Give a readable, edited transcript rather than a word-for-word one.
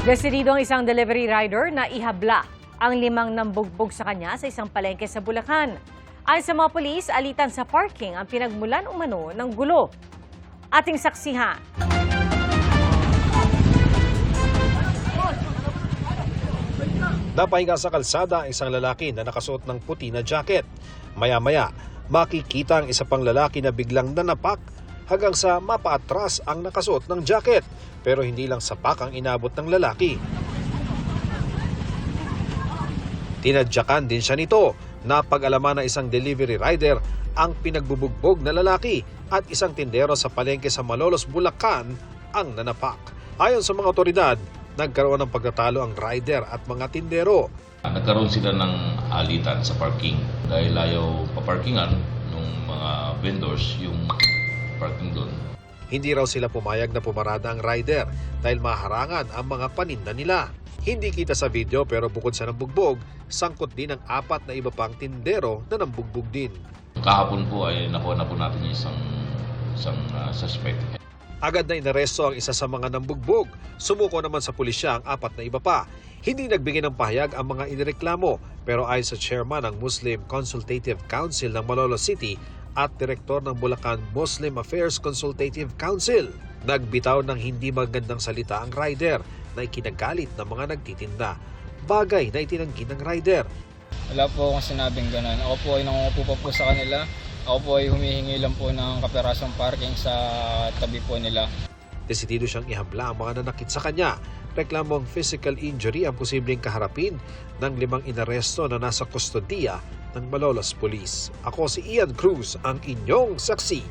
Desidido ang isang delivery rider na ihabla ang 5 nambugbog sa kanya sa isang palengke sa Bulacan. Ayon sa mga pulis, alitan sa parking ang pinagmulan umano ng gulo. Ating saksihan. Napahinga sa kalsada ang isang lalaki na nakasuot ng puti na jacket. Maya-maya, makikita ang isa pang lalaki na biglang nanapak hanggang sa mapaatras ang nakasuot ng jacket. Pero hindi lang sapak ang inabot ng lalaki. Tinadyakan din siya nito. Napag-alaman ng isang delivery rider ang pinagbubugbog na lalaki at isang tindero sa palengke sa Malolos, Bulacan ang nanapak. Ayon sa mga otoridad, nagkaroon ng pagtatalo ang rider at mga tindero. Nagkaroon sila ng alitan sa parking dahil ayaw paparkingan ng mga vendors yung parking doon. Hindi raw sila pumayag na pumarada ang rider dahil maharangan ang mga paninda nila. Hindi kita sa video pero bukod sa nambugbog, sangkot din ang 4 na iba pang tindero na nambugbog din. Kahapon po ay nakuha na po natin yung isang suspect. Agad na inaresto ang isa sa mga nambugbog. Sumuko naman sa pulisya ang 4 na iba pa. Hindi nagbigay ng pahayag ang mga inireklamo pero ayon sa chairman ng Muslim Consultative Council ng Malolos City at direktor ng Bulacan Muslim Affairs Consultative Council, nagbitaw ng hindi magandang salita ang rider na ikinagalit ng mga nagtitinda. Bagay na itinanggi ng rider. Wala po akong sinabing ganun. Ako po ay nangungupo pa po sa kanila. Ako po ay humihingi lang po ng kaperasong parking sa tabi po nila. Desidido siyang ihabla ang mga nanakit sa kanya. Reklamong physical injury ang posibleng kaharapin ng 5 inaresto na nasa kustodiya ng Malolos Police. Ako si Ian Cruz, ang inyong saksi.